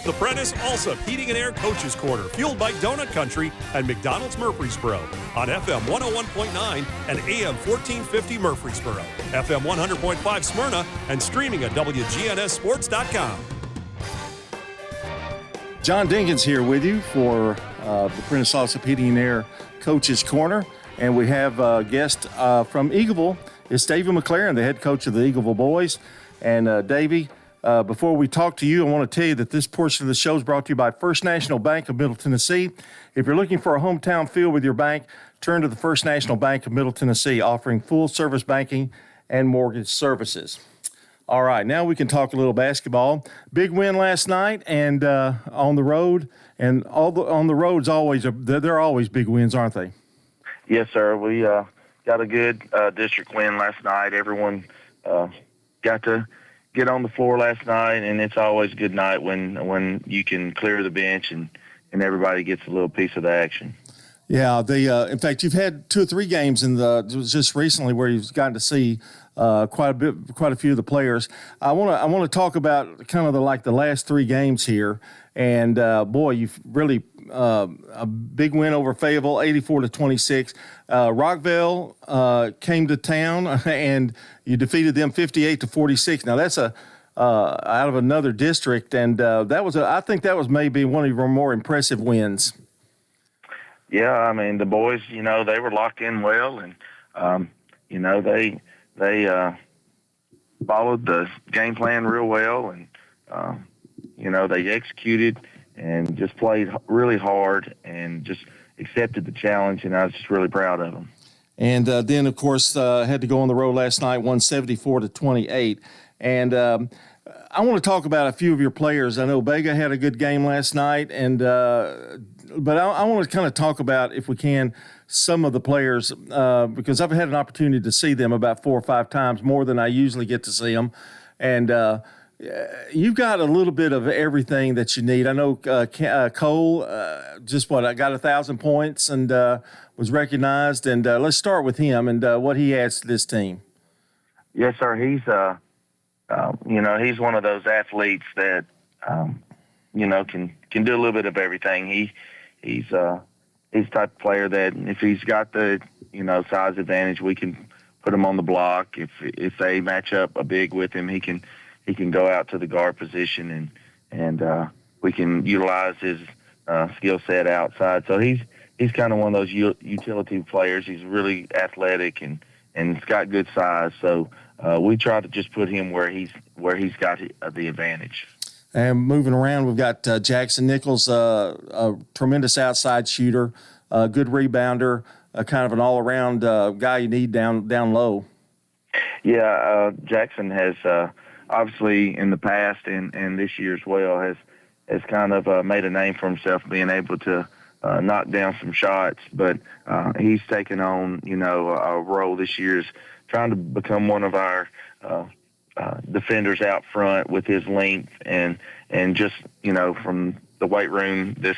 The Prentice Allsup Heating and Air Coaches Corner, fueled by Donut Country and McDonald's Murfreesboro on FM 101.9 and AM 1450 Murfreesboro, FM 100.5 Smyrna, and streaming at WGNSSports.com. John Dinkins here with you for the Prentice Allsup Heating and Air Coaches Corner, and we have a guest from Eagleville. It's Davy McClaran, the head coach of the Eagleville boys. And Davy, before we talk to you, I want to tell you that this portion of the show is brought to you by First National Bank of Middle Tennessee. If you're looking for a hometown feel with your bank, turn to the First National Bank of Middle Tennessee, offering full-service banking and mortgage services. All right, now we can talk a little basketball. Big win last night and on the road, and on the roads they're always big wins, aren't they? Yes, sir. We got a good district win last night. Everyone got to get on the floor last night, and it's always a good night when you can clear the bench and everybody gets a little piece of the action. Yeah, in fact, you've had 2 or 3 games just recently where you've gotten to see quite a few of the players. I want to talk about kind of the last 3 games here, and boy, you've really a big win over Fayetteville, 84-26. Rockville came to town and you defeated them 58-46. Now that's out of another district, and I think that was maybe one of your more impressive wins. Yeah, I mean the boys, they were locked in well, and they followed the game plan real well, and they executed and just played really hard and just accepted the challenge, and I was just really proud of them. And then, of course, had to go on the road last night, won 74-28. And I want to talk about a few of your players. I know Bega had a good game last night, and but I want to kind of talk about, if we can, some of the players because I've had an opportunity to see them about 4 or 5 times, more than I usually get to see them. And you've got a little bit of everything that you need. I know Cole I got 1,000 points and was recognized. And let's start with him and what he adds to this team. Yes, sir. He's he's one of those athletes that can do a little bit of everything. He's the type of player that if he's got the size advantage, we can put him on the block. If they match up a big with him, he can go out to the guard position and we can utilize his skill set outside. So he's kind of one of those utility players. He's really athletic and he's got good size. So we try to just put him where he's got the advantage. And moving around, we've got Jackson Nichols, a tremendous outside shooter, a good rebounder, kind of an all-around guy you need down low. Yeah, Jackson has obviously in the past and this year as well has kind of made a name for himself being able to knock down some shots. But he's taken on, a role this year is trying to become one of our defenders out front with his length and just, from the weight room this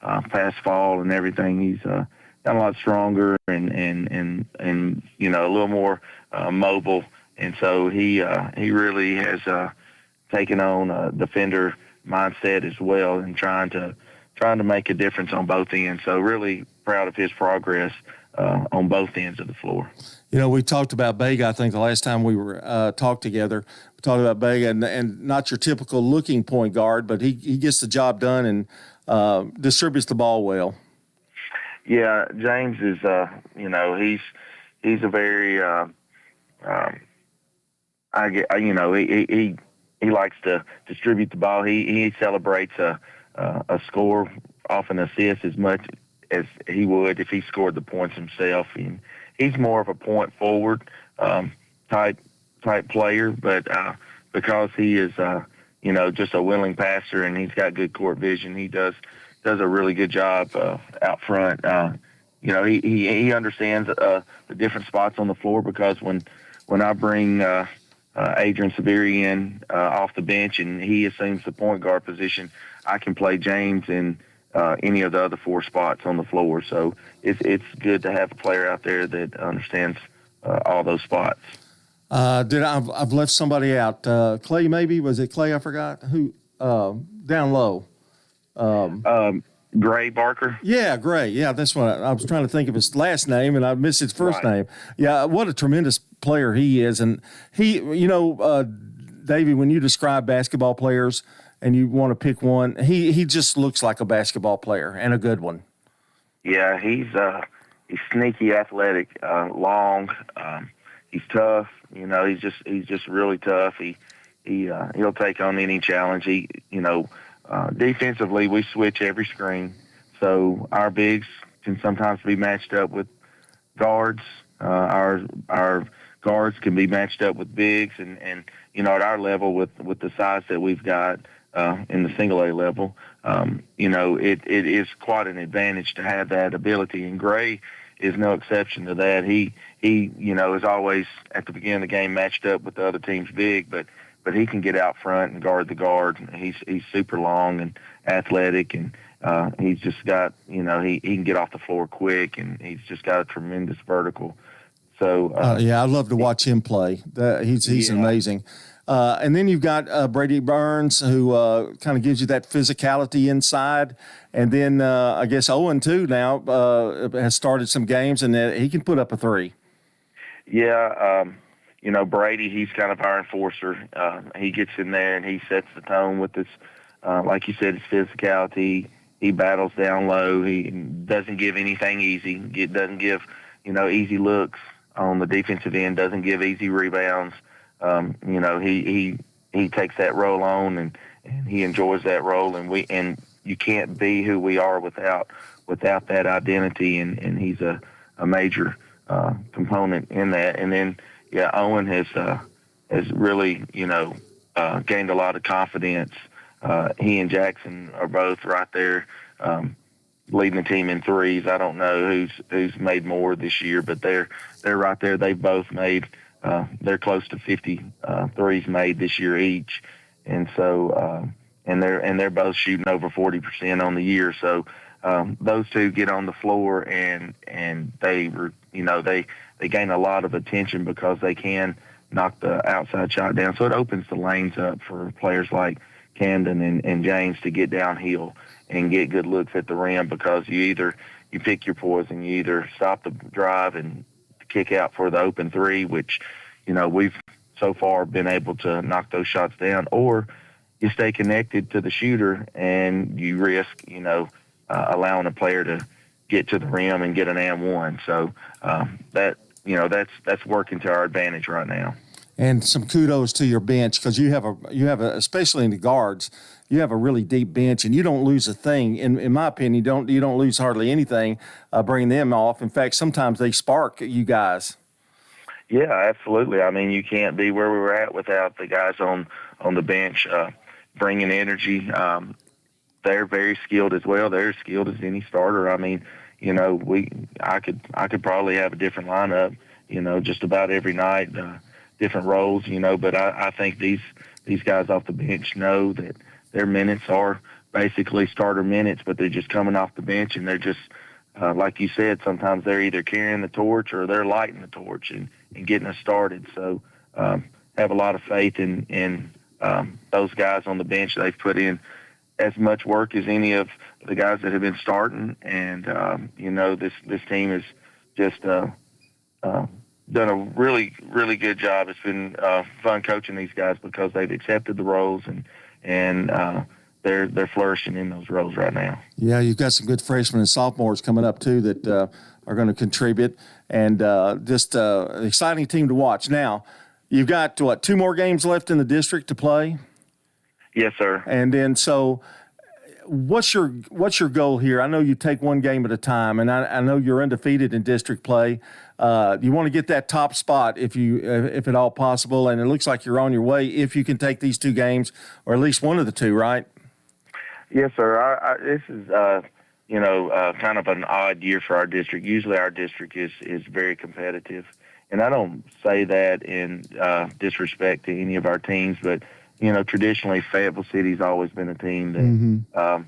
past fall and everything, he's got a lot stronger and a little more mobile. And so he really has taken on a defender mindset as well and trying to make a difference on both ends. So really proud of his progress on both ends of the floor. We talked about Bega, I think, the last time we were talked together. We talked about Bega and not your typical looking point guard, but he gets the job done and distributes the ball well. Yeah, James is, he's a very, he likes to distribute the ball. He celebrates a score, often assist as much as he would if he scored the points himself. And he's more of a point forward type player, but because he is just a willing passer and he's got good court vision, he does a really good job out front. He understands the different spots on the floor, because when I bring Adrian Severi in off the bench and he assumes the point guard position, I can play James in any of the other 4 spots on the floor. So it's good to have a player out there that understands all those spots. I've left somebody out. Clay, maybe? Was it Clay? I forgot. Who? down low? Gray Barker. Yeah, Gray. Yeah, that's what I was trying to think of his last name, and I missed his first name. Yeah, what a tremendous player he is. And he, Davey, when you describe basketball players and you want to pick one, he just looks like a basketball player and a good one. Yeah, he's sneaky athletic, long. He's tough. He's just really tough. He'll take on any challenge. Defensively, we switch every screen, so our bigs can sometimes be matched up with guards. Our guards can be matched up with bigs, and at our level with the size that we've got in the single A level, it is quite an advantage to have that ability. And Gray is no exception to that. He is always at the beginning of the game matched up with the other team's big, but he can get out front and guard the guard. He's super long and athletic, and he's just got, he can get off the floor quick, and he's just got a tremendous vertical. So I love to watch him play. He's amazing. And then you've got Brady Burns, who kind of gives you that physicality inside. And then I guess Owen, too, now has started some games, and he can put up a three. Yeah, Brady, he's kind of our enforcer. He gets in there and he sets the tone with his, like you said, his physicality. He battles down low. He doesn't give anything easy. Doesn't give, easy looks on the defensive end. Doesn't give easy rebounds. He takes that role on and he enjoys that role. And you can't be who we are without that identity. And he's a major component in that. And then, yeah, Owen has really, gained a lot of confidence. He and Jackson are both right there leading the team in threes. I don't know who's made more this year, but they're right there. They've both made they're close to 50 threes made this year each, and so and they're both shooting over 40% on the year. So those two get on the floor and they gain a lot of attention because they can knock the outside shot down. So it opens the lanes up for players like Camden and James to get downhill and get good looks at the rim, because you pick your poison. You either stop the drive and kick out for the open three, which, we've so far been able to knock those shots down, or you stay connected to the shooter and you risk, allowing a player to get to the rim and get an and one. So that's working to our advantage right now. And some kudos to your bench, because you have especially in the guards, you have a really deep bench, and you don't lose a thing. In my opinion, you don't lose hardly anything bringing them off. In fact, sometimes they spark you guys. Yeah, absolutely. I mean, you can't be where we were at without the guys on the bench bringing energy. They're very skilled as well. They're as skilled as any starter. I mean, I could probably have a different lineup, just about every night, different roles, but I think these guys off the bench know that their minutes are basically starter minutes, but they're just coming off the bench, and they're just, like you said, sometimes they're either carrying the torch or they're lighting the torch and getting us started. So have a lot of faith in those guys on the bench. They've put in as much work as any of the guys that have been starting, and this team has just done a really, really good job. It's been fun coaching these guys because they've accepted the roles and they're flourishing in those roles right now. Yeah, you've got some good freshmen and sophomores coming up too that are going to contribute, and just an exciting team to watch. Now, you've got 2 more games left in the district to play? Yes, sir. And then, so what's your goal here? I know you take one game at a time, and I know you're undefeated in district play. You want to get that top spot if at all possible, and it looks like you're on your way if you can take these 2 games, or at least one of the 2, right? Yes, sir. This is kind of an odd year for our district. Usually our district is very competitive, and I don't say that in disrespect to any of our teams, but traditionally Fayetteville City's always been a team that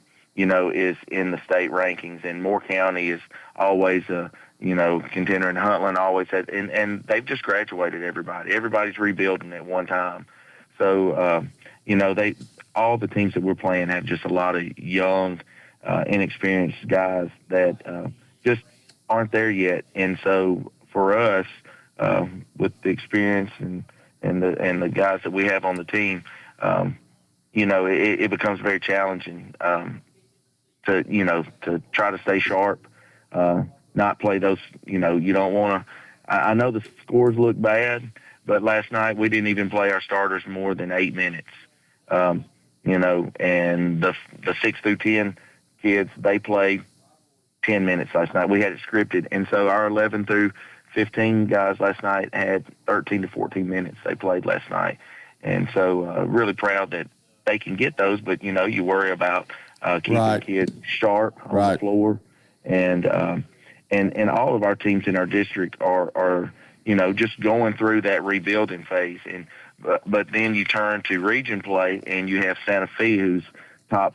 is in the state rankings, and Moore County is always a contender, and Huntland always had, and they've just graduated everybody. Everybody's rebuilding at one time. So, all the teams that we're playing have just a lot of young, inexperienced guys that just aren't there yet. And so for us, with the experience and the guys that we have on the team, it becomes very challenging to try to stay sharp, not play those. You don't want to. I know the scores look bad, but last night we didn't even play our starters more than 8 minutes. And the 6 through 10 kids, they played 10 minutes last night. We had it scripted, and so our 11 through 15 guys last night had 13 to 14 minutes they played last night. And so really proud that they can get those, but, you worry about keeping Right. kids sharp on Right. the floor. And all of our teams in our district are just going through that rebuilding phase. But then you turn to region play, and you have Santa Fe, who's top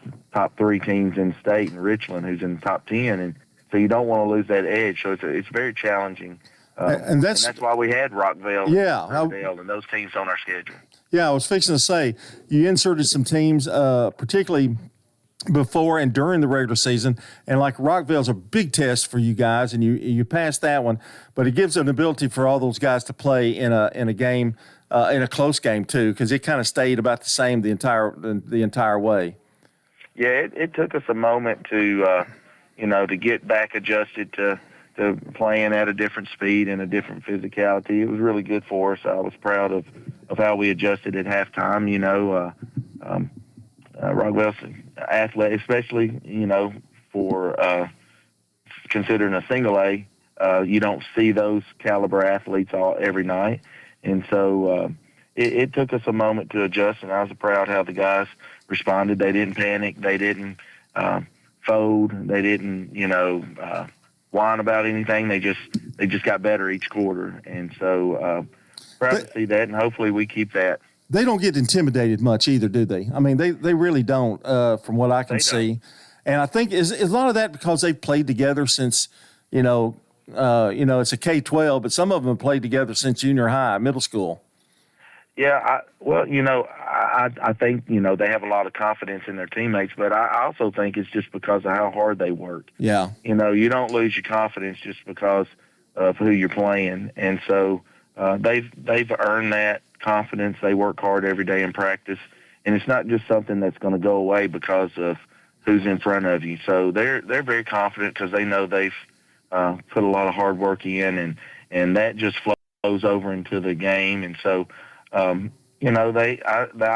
3 teams in state, and Richland, who's in the top 10. And so you don't want to lose that edge. So it's very challenging. And that's why we had Rockville, and those teams on our schedule. Yeah, I was fixing to say, you inserted some teams, particularly before and during the regular season, and like Rockville's a big test for you guys, and you passed that one, but it gives an ability for all those guys to play in a game, in a close game too, because it kind of stayed about the same the entire way. Yeah, it took us a moment to get back adjusted to playing at a different speed and a different physicality. It was really good for us. I was proud of how we adjusted at halftime. Rockville's athlete, especially, for considering a single A, you don't see those caliber athletes every night. And so it took us a moment to adjust, and I was proud how the guys responded. They didn't panic. They didn't fold. They didn't, whine about anything. They just got better each quarter. And so proud to see that, and hopefully we keep that. They don't get intimidated much either, do they? I mean, they really don't, from what I can see. And I think is a lot of that because they've played together since, it's a K-12, but some of them have played together since junior high, middle school. Yeah, I think, they have a lot of confidence in their teammates, but I also think it's just because of how hard they work. Yeah. You don't lose your confidence just because of who you're playing. And so they've earned that confidence. They work hard every day in practice, and it's not just something that's going to go away because of who's in front of you. So they're very confident because they know they've put a lot of hard work in, and that just flows over into the game. And so, I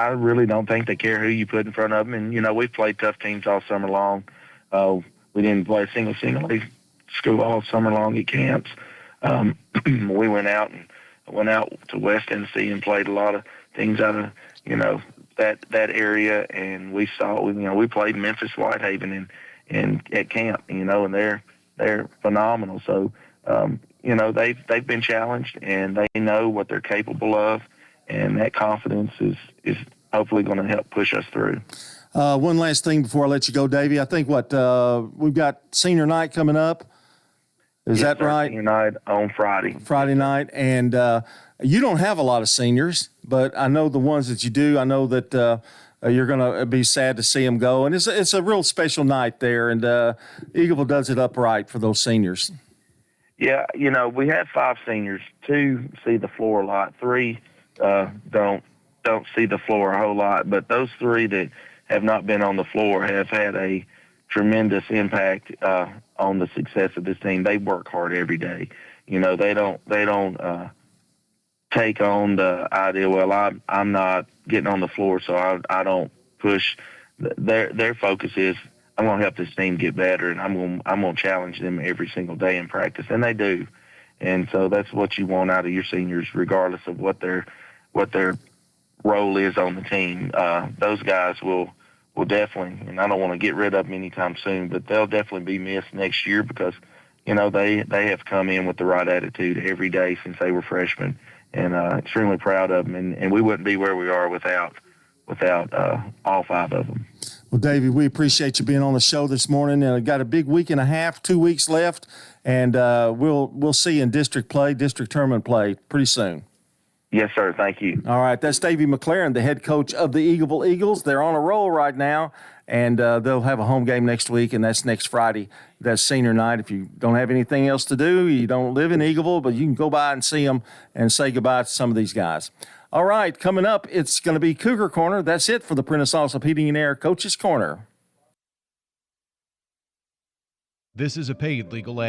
really don't think they care who you put in front of them. And, we've played tough teams all summer long. We didn't play a single A school all summer long at camps. We went out to West Tennessee and played a lot of things out of, that area. And we saw, we played Memphis Whitehaven and at camp, and they're phenomenal. So, they've been challenged, and they know what they're capable of. And that confidence is hopefully going to help push us through. One last thing before I let you go, Davey. I think we've got senior night coming up. Is that right? Senior night on Friday. Friday night. And you don't have a lot of seniors, but I know the ones that you do. I know that you're going to be sad to see them go. And it's a real special night there. And Eagleville does it upright for those seniors. Yeah, we have 5 seniors. 2 see the floor a lot. 3 don't see the floor a whole lot. But those 3 that have not been on the floor have had a tremendous impact on the success of this team. They work hard every day. They don't take on the idea, well, I'm not getting on the floor, so I don't push. Their focus is, I'm going to help this team get better, and I'm going to challenge them every single day in practice, and they do. And so that's what you want out of your seniors, regardless of what their role is on the team. Those guys will definitely, and I don't want to get rid of them anytime soon, but they'll definitely be missed next year because, they have come in with the right attitude every day since they were freshmen, and extremely proud of them. And we wouldn't be where we are without all 5 of them. Well, Davey, we appreciate you being on the show this morning. Got a big week and a half, 2 weeks left, and we'll see you in district tournament play pretty soon. Yes, sir. Thank you. All right, that's Davy McClaran, the head coach of the Eagleville Eagles. They're on a roll right now, and they'll have a home game next week, and that's next Friday. That's senior night. If you don't have anything else to do, you don't live in Eagleville, but you can go by and see them and say goodbye to some of these guys. All right, coming up, it's going to be Cougar Corner. That's it for the Prentice Allsup Heating and Air Coaches Corner. This is a paid legal ad.